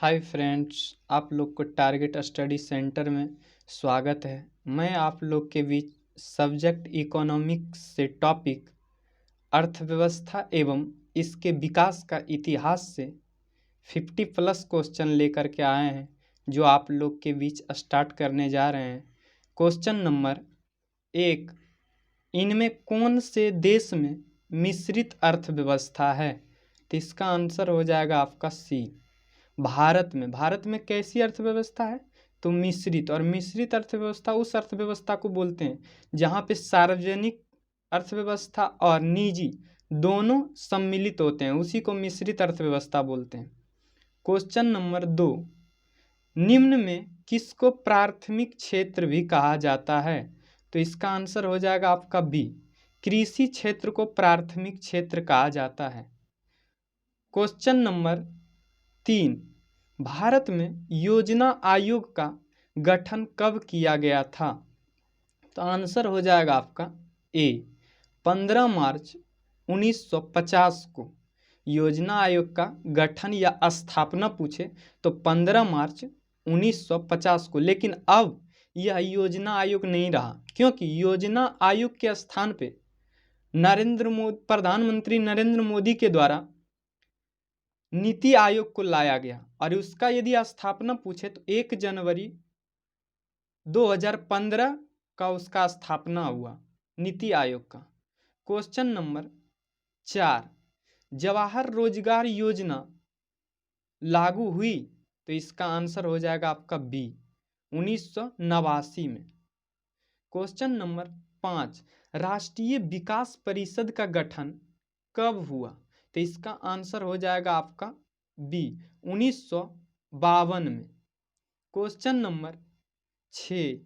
Hi friends, आप लोग को टारगेट स्टडी सेंटर में स्वागत है। मैं आप लोग के बीच सब्जेक्ट इकोनॉमिक्स से टॉपिक अर्थव्यवस्था एवं इसके विकास का इतिहास से 50+ क्वेश्चन लेकर के आए हैं, जो आप लोग के बीच स्टार्ट करने जा रहे हैं। क्वेश्चन नंबर 1, इनमें कौन से देश में मिश्रित अर्थव्यवस्था है? तो इसका आंसर हो जाएगा आपका सी, भारत में कैसी अर्थव्यवस्था है? तो मिश्रित। और मिश्रित अर्थव्यवस्था उस अर्थव्यवस्था को बोलते हैं जहाँ पे सार्वजनिक अर्थव्यवस्था और निजी दोनों सम्मिलित होते हैं, उसी को मिश्रित अर्थव्यवस्था बोलते हैं। क्वेश्चन नंबर 2, निम्न में किसको प्राथमिक क्षेत्र भी कहा जाता है? तो इसका आंसर हो जाएगा आपका बी, कृषि क्षेत्र को प्राथमिक क्षेत्र कहा जाता है। क्वेश्चन नंबर 3, भारत में योजना आयोग का गठन कब किया गया था? तो आंसर हो जाएगा आपका ए, 15 मार्च 1950 को योजना आयोग का गठन या स्थापना पूछे तो 15 मार्च 1950 को। लेकिन अब यह योजना आयोग नहीं रहा, क्योंकि योजना आयोग के स्थान पे प्रधानमंत्री नरेंद्र मोदी के द्वारा नीति आयोग को लाया गया, और उसका यदि स्थापना पूछे तो 1 जनवरी 2015 का उसका स्थापना हुआ नीति आयोग का। क्वेश्चन नंबर 4, जवाहर रोजगार योजना लागू हुई? तो इसका आंसर हो जाएगा आपका बी, 1989 में। क्वेश्चन नंबर 5, राष्ट्रीय विकास परिषद का गठन कब हुआ? तो इसका आंसर हो जाएगा आपका बी, 1952 में। क्वेश्चन नंबर 6,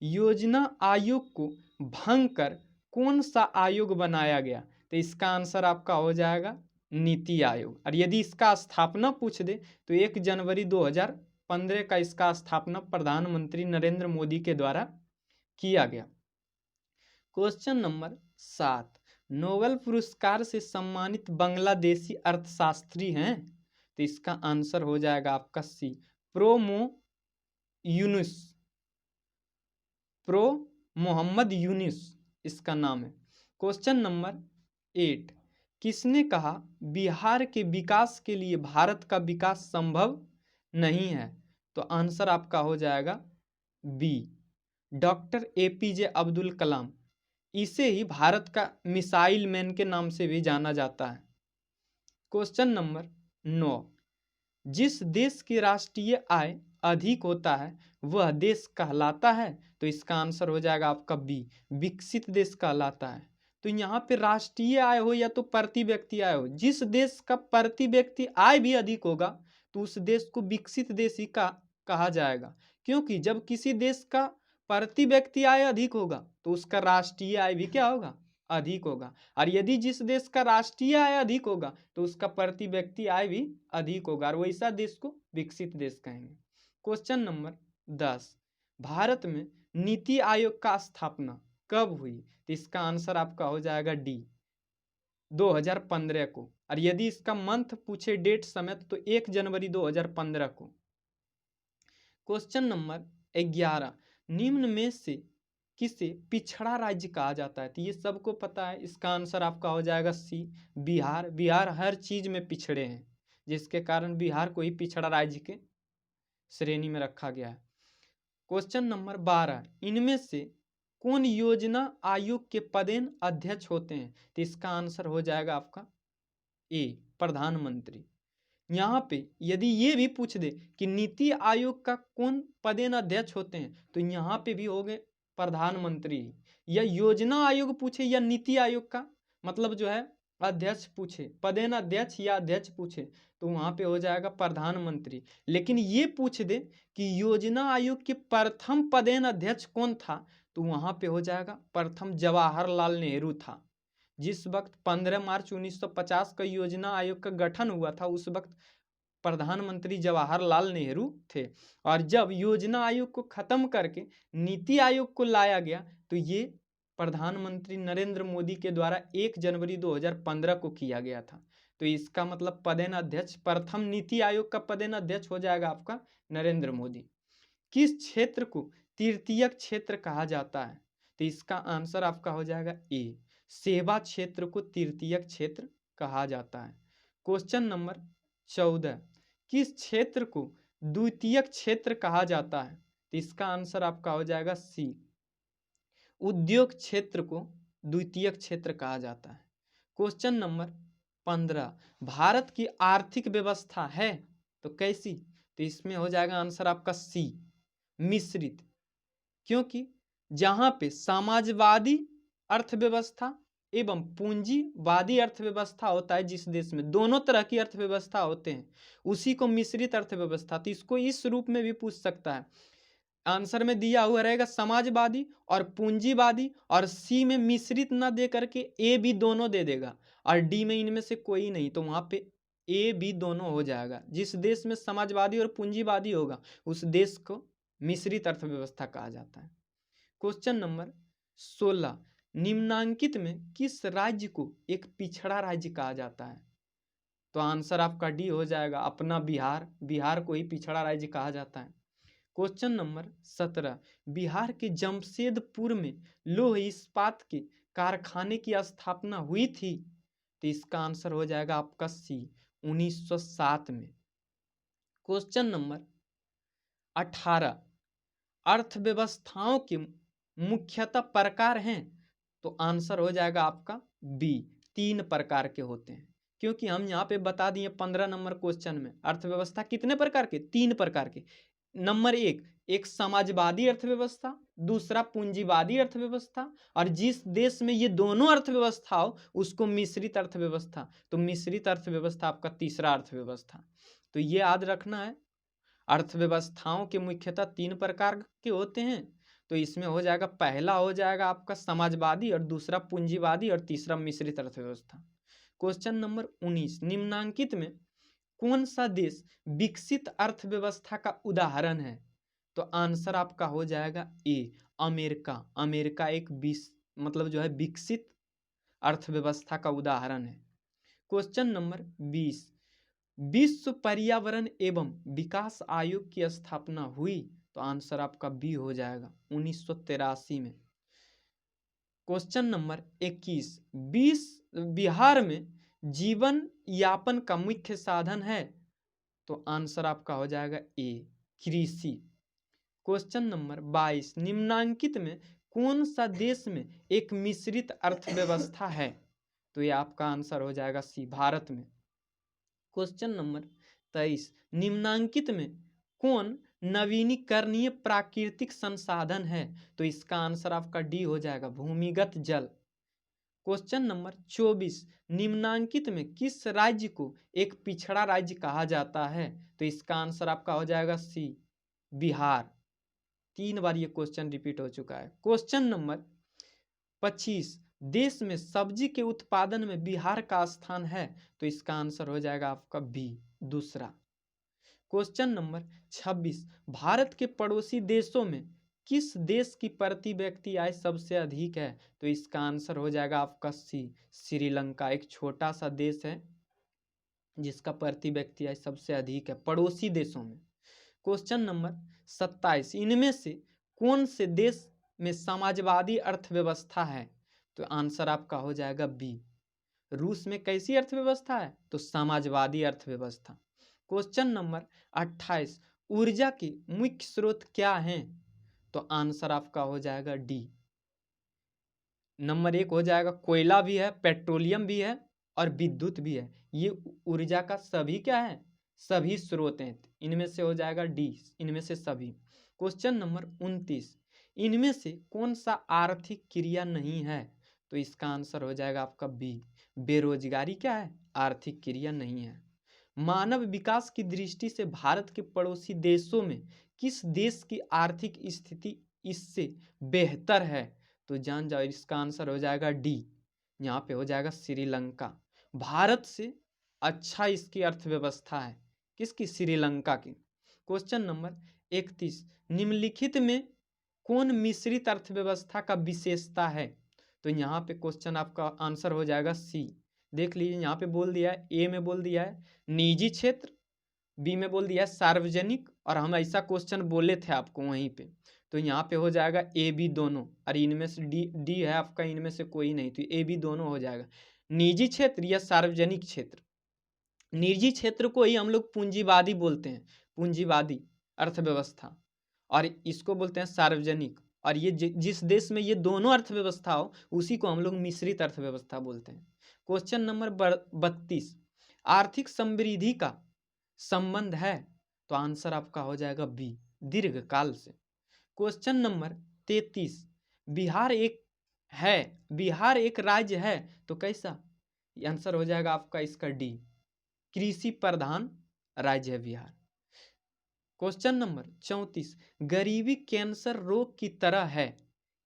योजना आयोग को भंग कर कौन सा आयोग बनाया गया? तो इसका आंसर आपका हो जाएगा नीति आयोग। और यदि इसका स्थापना पूछ दे तो 1 जनवरी 2015 का इसका स्थापना प्रधानमंत्री नरेंद्र मोदी के द्वारा किया गया। क्वेश्चन नंबर 7, नोबेल पुरस्कार से सम्मानित बांग्लादेशी अर्थशास्त्री हैं? तो इसका आंसर हो जाएगा आपका सी, प्रो मोहम्मद यूनुस इसका नाम है। क्वेश्चन नंबर 8, किसने कहा बिहार के विकास के लिए भारत का विकास संभव नहीं है? तो आंसर आपका हो जाएगा B, doctor APJ Abdul Kalam. इसे ही भारत का मिसाइल मैन के नाम से भी जाना जाता है। क्वेश्चन नंबर 9, जिस देश की राष्ट्रीय आय अधिक होता है वह देश कहलाता है? तो इसका आंसर हो जाएगा आपका बी, विकसित देश कहलाता है। तो यहाँ पे राष्ट्रीय आय हो या तो प्रति व्यक्ति आय हो, जिस देश का प्रति व्यक्ति आय भी अधिक होगा तो उस देश को विकसित देश ही कहा जाएगा, क्योंकि जब किसी देश का प्रति व्यक्ति आय अधिक होगा तो उसका राष्ट्रीय आय भी क्या होगा? अधिक होगा। और यदि जिस देश का राष्ट्रीय आय अधिक होगा तो उसका प्रति व्यक्ति आय भी अधिक होगा, और वैसा देश को विकसित देश कहेंगे। क्वेश्चन नंबर 10, भारत में नीति आयोग का स्थापना कब हुई? तो इसका आंसर आपका हो जाएगा डी, 2015 को। और यदि इसका मंथ पूछे, डेट, समय, तो 1 जनवरी 2015 को। क्वेश्चन नंबर 11, निम्न में से किसे पिछड़ा राज्य कहा जाता है? तो ये सबको पता है, इसका आंसर आपका हो जाएगा सी, बिहार। बिहार हर चीज में पिछड़े हैं, जिसके कारण बिहार को ही पिछड़ा राज्य के श्रेणी में रखा गया है। क्वेश्चन नंबर 12, इनमें से कौन योजना आयोग के पदेन अध्यक्ष होते हैं? तो इसका आंसर हो जाएगा आपका ए, प्रधानमंत्री। यहाँ पे यदि ये भी पूछ दे कि नीति आयोग का कौन पदेन अध्यक्ष होते हैं तो यहाँ पे भी हो गए प्रधानमंत्री। या योजना आयोग पूछे या नीति आयोग का मतलब जो है अध्यक्ष पूछे, पदेन अध्यक्ष या अध्यक्ष पूछे, तो वहाँ पे हो जाएगा प्रधानमंत्री। लेकिन ये पूछ दे कि योजना आयोग के प्रथम पदेन अध्यक्ष कौन था, तो वहाँ पे हो जाएगा प्रथम जवाहरलाल नेहरू था। जिस वक्त 15 मार्च 1950 का योजना आयोग का गठन हुआ था उस वक्त प्रधानमंत्री जवाहरलाल नेहरू थे। और जब योजना आयोग को खत्म करके नीति आयोग को लाया गया तो ये प्रधानमंत्री नरेंद्र मोदी के द्वारा 1 जनवरी 2015 को किया गया था। तो इसका मतलब पदेन अध्यक्ष, प्रथम नीति आयोग का पदेन अध्यक्ष हो जाएगा आपका नरेंद्र मोदी। किस क्षेत्र को तृतीयक क्षेत्र कहा जाता है? तो इसका आंसर आपका हो जाएगा ए, सेवा क्षेत्र को तृतीयक क्षेत्र कहा जाता है। क्वेश्चन नंबर 14, किस क्षेत्र को द्वितीयक क्षेत्र कहा जाता है? तो इसका आंसर आपका हो जाएगा सी, उद्योग क्षेत्र को द्वितीयक क्षेत्र कहा जाता है। क्वेश्चन नंबर 15, भारत की आर्थिक व्यवस्था है तो कैसी? तो इसमें हो जाएगा आंसर आपका सी, मिश्रित, क्योंकि जहां पे समाजवादी अर्थव्यवस्था एवं पूंजीवादी अर्थव्यवस्था होता है, जिस देश में दोनों तरह की अर्थव्यवस्था होते हैं उसी को मिश्रित अर्थव्यवस्था, तो इसको इस रूप में भी पूछ सकता है। आंसर में दिया हुआ रहेगा समाजवादी और पूंजीवादी, और सी में मिश्रित ना दे करके ए बी दोनों दे देगा, और डी में इनमें से कोई नहीं, तो वहां पे ए बी दोनों हो जाएगा। जिस देश में समाजवादी और पूंजीवादी होगा उस देश को मिश्रित अर्थव्यवस्था कहा जाता है। क्वेश्चन नंबर 16, निम्नांकित में किस राज्य को एक पिछड़ा राज्य कहा जाता है? तो आंसर आपका डी हो जाएगा अपना बिहार, बिहार को ही पिछड़ा राज्य कहा जाता है। क्वेश्चन नंबर 17, बिहार के जमशेदपुर में लौह इस्पात के कारखाने की स्थापना हुई थी? तो इसका आंसर हो जाएगा आपका सी, 1907 में। क्वेश्चन नंबर 18, अर्थव्यवस्थाओं के मुख्यतः प्रकार हैं? तो आंसर हो जाएगा आपका बी, 3 प्रकार के होते हैं, क्योंकि हम यहाँ पे बता दिए 15 नंबर क्वेश्चन में अर्थव्यवस्था कितने प्रकार के, 3 प्रकार के। नंबर 1, एक समाजवादी अर्थव्यवस्था, दूसरा पूंजीवादी अर्थव्यवस्था, और जिस देश में ये दोनों अर्थव्यवस्था हो उसको मिश्रित अर्थव्यवस्था। तो मिश्रित अर्थव्यवस्था आपका तीसरा अर्थव्यवस्था। तो ये याद रखना है, अर्थव्यवस्थाओं के मुख्यतः 3 प्रकार के होते हैं। तो इसमें हो जाएगा, पहला हो जाएगा आपका समाजवादी, और दूसरा पूंजीवादी, और तीसरा मिश्रित अर्थव्यवस्था। क्वेश्चन नंबर 19, निम्नांकित में कौन सा देश विकसित अर्थव्यवस्था का उदाहरण है? तो आंसर आपका हो जाएगा ए, अमेरिका। अमेरिका एक मतलब जो है विकसित अर्थव्यवस्था का उदाहरण है। क्वेश्चन नंबर 20, विश्व पर्यावरण एवं विकास आयोग की स्थापना हुई? तो आंसर आपका बी हो जाएगा 1983 में। क्वेश्चन नंबर 21, बिहार में जीवन यापन का मुख्य साधन है? तो आंसर आपका हो जाएगा ए, कृषि। क्वेश्चन नंबर 22, निम्नांकित में कौन सा देश में एक मिश्रित अर्थव्यवस्था है? तो ये आपका आंसर हो जाएगा सी, भारत में। क्वेश्चन नंबर 23, निम्नांकित में कौन नवीनीकरणीय प्राकृतिक संसाधन है? तो इसका आंसर आपका डी हो जाएगा, भूमिगत जल। क्वेश्चन नंबर 24, निम्नांकित में किस राज्य को एक पिछड़ा राज्य कहा जाता है? तो इसका आंसर आपका हो जाएगा सी, बिहार। 3 बार ये क्वेश्चन रिपीट हो चुका है। क्वेश्चन नंबर 25, देश में सब्जी के उत्पादन में बिहार का स्थान है? तो इसका आंसर हो जाएगा आपका बी, दूसरा। क्वेश्चन नंबर 26, भारत के पड़ोसी देशों में किस देश की प्रति व्यक्ति आय सबसे अधिक है? तो इसका आंसर हो जाएगा आपका सी, श्रीलंका। एक छोटा सा देश है जिसका प्रति व्यक्ति आय सबसे अधिक है पड़ोसी देशों में। क्वेश्चन नंबर 27, इनमें से कौन से देश में समाजवादी अर्थव्यवस्था है? तो आंसर आपका हो जाएगा बी, रूस में कैसी अर्थव्यवस्था है? तो समाजवादी अर्थव्यवस्था। क्वेश्चन नंबर 28, ऊर्जा के मुख्य स्रोत क्या हैं? तो आंसर आपका हो जाएगा डी, नंबर 1 हो जाएगा, कोयला भी है, पेट्रोलियम भी है, और विद्युत भी है। ये ऊर्जा का सभी क्या है, सभी स्रोत हैं। इनमें से हो जाएगा डी, इनमें से सभी। क्वेश्चन नंबर 29, इनमें से कौन सा आर्थिक क्रिया नहीं है? तो इसका आंसर हो जाएगा आपका बी, बेरोजगारी क्या है, आर्थिक क्रिया नहीं है। मानव विकास की दृष्टि से भारत के पड़ोसी देशों में किस देश की आर्थिक स्थिति इससे बेहतर है? तो जान जाओ, इसका आंसर हो जाएगा डी, यहाँ पे हो जाएगा श्रीलंका। भारत से अच्छा इसकी अर्थव्यवस्था है, किसकी, श्रीलंका की। क्वेश्चन नंबर 31, निम्नलिखित में कौन मिश्रित अर्थव्यवस्था का विशेषता है? तो यहाँ पे क्वेश्चन आपका आंसर हो जाएगा सी, देख लीजिए यहाँ पे बोल दिया है, ए में बोल दिया है निजी क्षेत्र, बी में बोल दिया है सार्वजनिक, और हम ऐसा क्वेश्चन बोले थे आपको वहीं पे, तो यहाँ पे हो जाएगा ए बी दोनों, और इनमें से डी है आपका, इनमें से कोई नहीं, तो ए बी दोनों हो जाएगा। निजी क्षेत्र या सार्वजनिक क्षेत्र, निजी क्षेत्र को ही हम लोग पूंजीवादी बोलते हैं, पूंजीवादी अर्थव्यवस्था, और इसको बोलते हैं सार्वजनिक, और ये जिस देश में ये दोनों अर्थव्यवस्था हो उसी को हम लोग मिश्रित अर्थव्यवस्था बोलते हैं। क्वेश्चन नंबर 32, आर्थिक समृद्धि का संबंध है, तो आंसर आपका हो जाएगा बी, दीर्घकाल से। क्वेश्चन नंबर 33, बिहार एक राज्य है, तो कैसा, आंसर हो जाएगा आपका इसका डी, कृषि प्रधान राज्य है बिहार। क्वेश्चन नंबर 34, गरीबी कैंसर रोग की तरह है,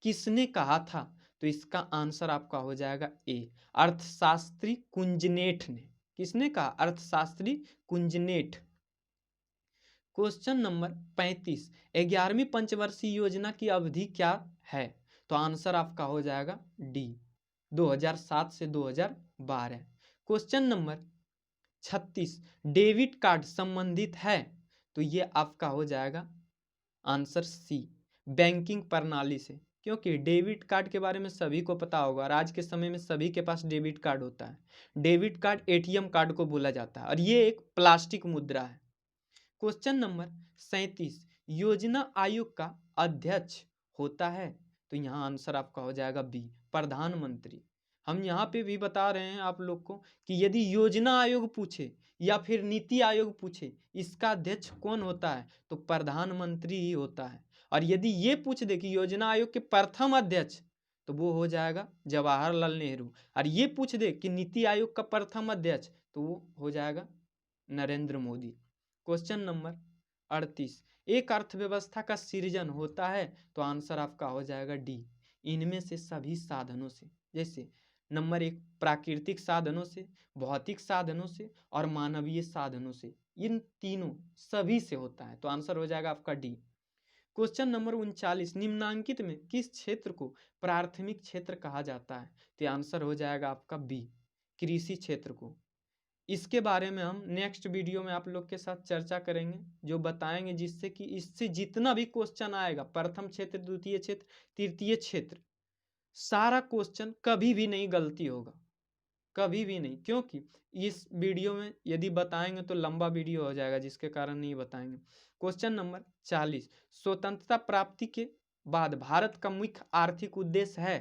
किसने कहा था, तो इसका आंसर आपका हो जाएगा ए, अर्थशास्त्री कुंजनेट ने। किसने कहा, अर्थशास्त्री कुंजनेट। क्वेश्चन नंबर 35, 11वीं पंचवर्षीय योजना की अवधि क्या है, तो आंसर आपका हो जाएगा डी, 2007 से 2012। क्वेश्चन नंबर 36, डेबिट कार्ड संबंधित है, तो ये आपका हो जाएगा आंसर सी, बैंकिंग प्रणाली से, क्योंकि डेबिट कार्ड के बारे में सभी को पता होगा और आज के समय में सभी के पास डेबिट कार्ड होता है। डेबिट कार्ड एटीएम कार्ड को बोला जाता है और ये एक प्लास्टिक मुद्रा है। क्वेश्चन नंबर 37, योजना आयोग का अध्यक्ष होता है, तो यहाँ आंसर आपका हो जाएगा बी, प्रधानमंत्री। हम यहाँ पे भी बता रहे हैं आप लोग को कि यदि योजना आयोग पूछे या फिर नीति आयोग पूछे इसका अध्यक्ष कौन होता है, तो प्रधानमंत्री ही होता है। और यदि ये पूछ दे कि योजना आयोग के प्रथम अध्यक्ष, तो वो हो जाएगा जवाहरलाल नेहरू, और ये पूछ दे कि नीति आयोग का प्रथम अध्यक्ष, तो वो हो जाएगा नरेंद्र मोदी। क्वेश्चन नंबर 38, एक अर्थव्यवस्था का सृजन होता है, तो आंसर आपका हो जाएगा डी, इनमें से सभी साधनों से, जैसे नंबर 1 प्राकृतिक साधनों से, भौतिक साधनों से और मानवीय साधनों से, इन तीनों सभी से होता है, तो आंसर हो जाएगा आपका डी। क्वेश्चन नंबर 39, निम्नांकित में किस क्षेत्र को प्राथमिक क्षेत्र कहा जाता है, तो आंसर हो जाएगा आपका बी, कृषि क्षेत्र को। इसके बारे में हम नेक्स्ट वीडियो में आप लोग के साथ चर्चा करेंगे, जो बताएंगे जिससे कि इससे जितना भी क्वेश्चन आएगा, प्रथम क्षेत्र, द्वितीय क्षेत्र, तृतीय क्षेत्र, सारा क्वेश्चन कभी भी नहीं गलती होगा, कभी भी नहीं, क्योंकि इस वीडियो में यदि बताएंगे तो लंबा वीडियो हो जाएगा, जिसके कारण नहीं बताएंगे। क्वेश्चन नंबर 40, स्वतंत्रता प्राप्ति के बाद भारत का मुख्य आर्थिक उद्देश्य है,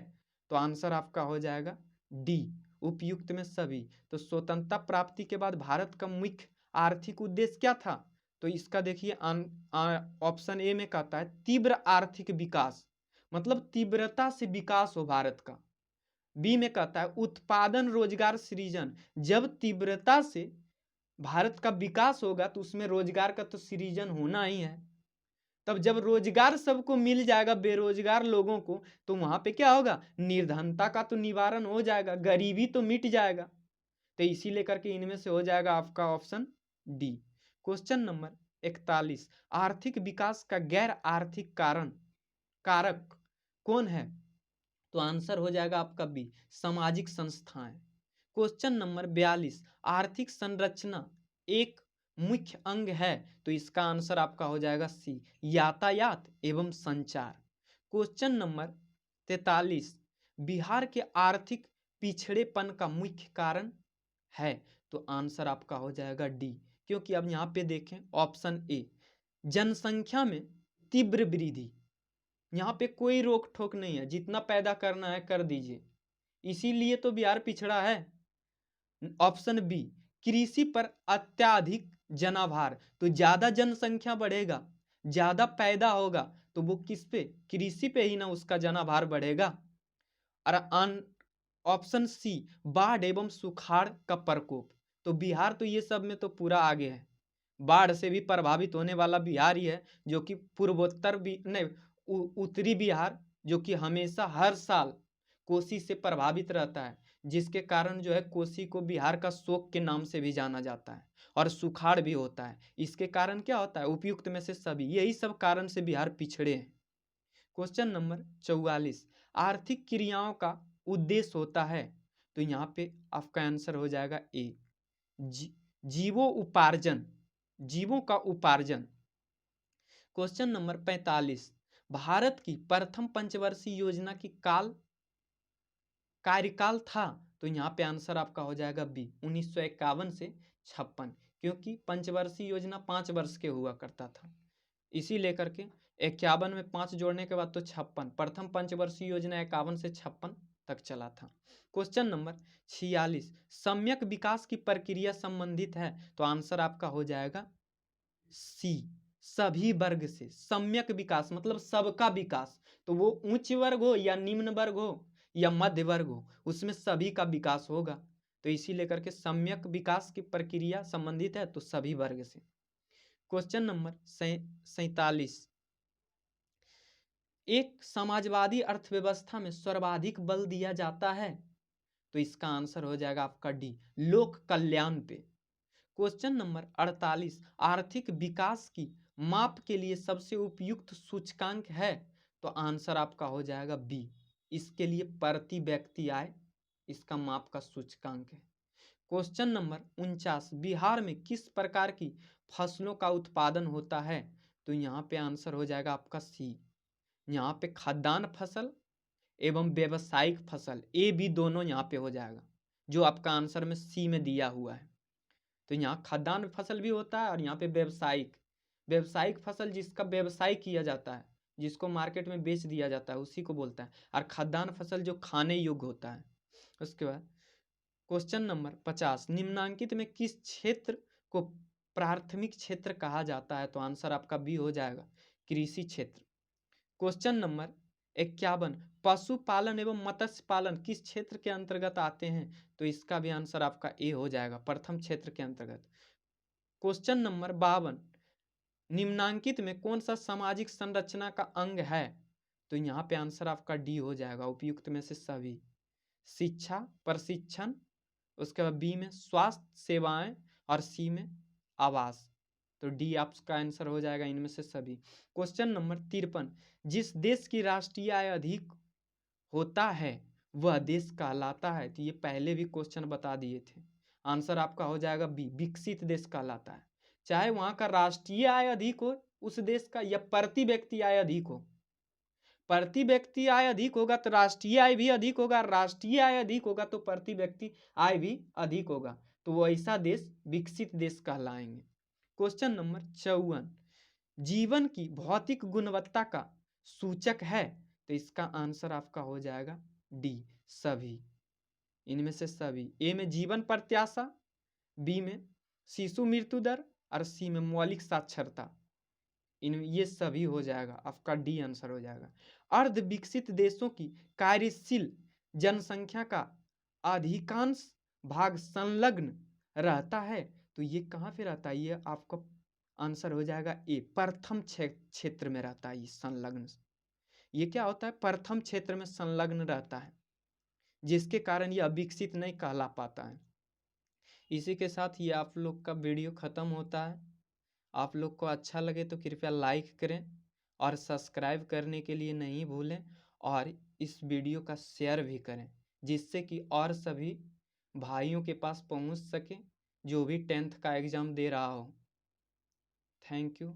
तो आंसर आपका हो जाएगा डी, उपयुक्त में सभी। तो स्वतंत्रता प्राप्ति के बाद भारत का मुख्य आर्थिक उद्देश्य क्या था, तो इसका देखिए ऑप्शन ए में कहता है तीव्र आर्थिक विकास, मतलब तीव्रता से विकास हो भारत का। बी में कहता है उत्पादन रोजगार सृजन, जब तीव्रता से भारत का विकास होगा तो उसमें रोजगार का तो सृजन होना ही है, तब जब रोजगार सबको मिल जाएगा, बेरोजगार लोगों को, तो वहां पे क्या होगा, निर्धनता का तो निवारण हो जाएगा, गरीबी तो मिट जाएगा, तो इसी लेकर के इनमें से हो जाएगा आपका ऑप्शन डी। क्वेश्चन नंबर 41, आर्थिक विकास का गैर आर्थिक कारक कौन है, तो आंसर हो जाएगा आपका बी, सामाजिक संस्थाएं। क्वेश्चन नंबर 42, आर्थिक संरचना एक मुख्य अंग है, तो इसका आंसर आपका हो जाएगा सी, यातायात एवं संचार। क्वेश्चन नंबर 43, बिहार के आर्थिक पिछड़ेपन का मुख्य कारण है, तो आंसर आपका हो जाएगा डी, क्योंकि अब यहाँ पे देखें ऑप्शन ए, जनसंख्या में तीव्र वृद्धि, यहाँ पे कोई रोक टोक नहीं है, जितना पैदा करना है कर दीजिए, इसीलिए तो बिहार पिछड़ा है। ऑप्शन बी, कृषि पर अत्यधिक जनाभार, तो ज्यादा जनसंख्या बढ़ेगा, ज्यादा पैदा होगा, तो वो किस पे, कृषि पे ही ना उसका जनाभार बढ़ेगा। और ऑप्शन सी, बाढ़ एवं सुखाड़ का प्रकोप, तो बिहार तो ये सब में तो पूरा आगे है, बाढ़ से भी प्रभावित होने वाला बिहार ही है, जो कि पूर्वोत्तर भी नहीं, उत्तरी बिहार, जो कि हमेशा हर साल कोसी से प्रभावित रहता है, जिसके कारण जो है कोसी को बिहार का शोक के नाम से भी जाना जाता है, और सुखाड़ भी होता है। इसके कारण क्या होता है, उपयुक्त में से सभी, यही सब कारण से बिहार पिछड़े हैं। क्वेश्चन नंबर 44, आर्थिक क्रियाओं का उद्देश्य होता है, तो यहाँ पे आपका आंसर हो जाएगा ए, जीवो उपार्जन, जीवों का उपार्जन। क्वेश्चन नंबर 45, भारत की प्रथम पंचवर्षीय योजना की कार्यकाल था, तो यहाँ पे आंसर आपका हो जाएगा बी, 1951 से 56, क्योंकि पंचवर्षीय योजना 5 वर्ष के हुआ करता था, इसी लेकर के 51 में 5 जोड़ने के बाद तो 56, प्रथम पंचवर्षीय योजना 51 से 56 तक चला था। क्वेश्चन नंबर 46, सम्यक विकास की प्रक्रिया संबंधित है, तो आंसर आपका हो जाएगा सी, सभी वर्ग से। सम्यक विकास मतलब सबका विकास, तो वो उच्च वर्ग हो या निम्न वर्ग हो या मध्य वर्ग हो, उसमें सभी का विकास होगा, तो इसी लेकर के सम्यक विकास की प्रक्रिया संबंधित है तो सभी वर्ग से। क्वेश्चन नंबर 47, एक समाजवादी अर्थव्यवस्था में सर्वाधिक बल दिया जाता है, तो इसका आंसर हो जाएगा आपका डी, लोक कल्याण पे। क्वेश्चन नंबर 48, आर्थिक विकास की माप के लिए सबसे उपयुक्त सूचकांक है, तो आंसर आपका हो जाएगा बी, इसके लिए प्रति व्यक्ति आय इसका माप का सूचकांक है। क्वेश्चन नंबर 49, बिहार में किस प्रकार की फसलों का उत्पादन होता है, तो यहाँ पे आंसर हो जाएगा आपका सी, यहाँ पे खाद्यान्न फसल एवं व्यावसायिक फसल, ए बी दोनों यहाँ पे हो जाएगा, जो आपका आंसर में सी में दिया हुआ है। तो यहाँ खाद्यान्न फसल भी होता है और यहाँ पे व्यावसायिक फसल जिसका व्यवसाय किया जाता है, जिसको मार्केट में बेच दिया जाता है, उसी को बोलता है, और खाद्यान्न फसल जो खाने योग्य होता है। उसके बाद क्वेश्चन नंबर 50, निम्नांकित में किस क्षेत्र को प्राथमिक क्षेत्र कहा जाता है, तो आंसर आपका बी हो जाएगा, कृषि क्षेत्र। क्वेश्चन नंबर 51, पशुपालन एवं मत्स्य पालन किस क्षेत्र के अंतर्गत आते हैं, तो इसका भी आंसर आपका ए हो जाएगा, प्रथम क्षेत्र के अंतर्गत। क्वेश्चन नंबर 52, निम्नांकित में कौन सा सामाजिक संरचना का अंग है, तो यहाँ पे आंसर आपका डी हो जाएगा, उपयुक्त में से सभी, शिक्षा प्रशिक्षण, उसके बाद बी में स्वास्थ्य सेवाएं और सी में आवास, तो डी आपका आंसर हो जाएगा इनमें से सभी। क्वेश्चन नंबर 53, जिस देश की राष्ट्रीय आय अधिक होता है वह देश कहलाता है, तो ये पहले भी क्वेश्चन बता दिए थे, आंसर आपका हो जाएगा बी, विकसित देश कहलाता है, चाहे वहां का राष्ट्रीय आय अधिक हो उस देश का या प्रति व्यक्ति आय अधिक हो, प्रति व्यक्ति आय अधिक होगा तो राष्ट्रीय आय भी अधिक होगा, राष्ट्रीय आय अधिक होगा तो प्रति व्यक्ति आय भी अधिक होगा, तो वो ऐसा देश विकसित देश कहलाएंगे। क्वेश्चन नंबर 54, जीवन की भौतिक गुणवत्ता का सूचक है, तो इसका आंसर आपका हो जाएगा डी, सभी, इनमें से सभी, ए में जीवन प्रत्याशा, बी में शिशु मृत्यु दर और सी में मौलिक साक्षरता, इन ये सभी हो जाएगा, आपका डी आंसर हो जाएगा। अर्ध विकसित देशों की कार्यशील जनसंख्या का अधिकांश भाग संलग्न रहता है, तो ये कहाँ पे रहता है, ये आपका आंसर हो जाएगा ए, प्रथम क्षेत्र में रहता है ये संलग्न। ये क्या होता है, प्रथम क्षेत्र में संलग्न रहता है, जिसके कारण ये अविकसित नहीं कहला पाता है। इसी के साथ ये आप लोग का वीडियो खत्म होता है। आप लोग को अच्छा लगे तो कृपया लाइक करें और सब्सक्राइब करने के लिए नहीं भूलें, और इस वीडियो का शेयर भी करें, जिससे कि और सभी भाइयों के पास पहुंच सके जो भी 10th का एग्ज़ाम दे रहा हो। Thank you.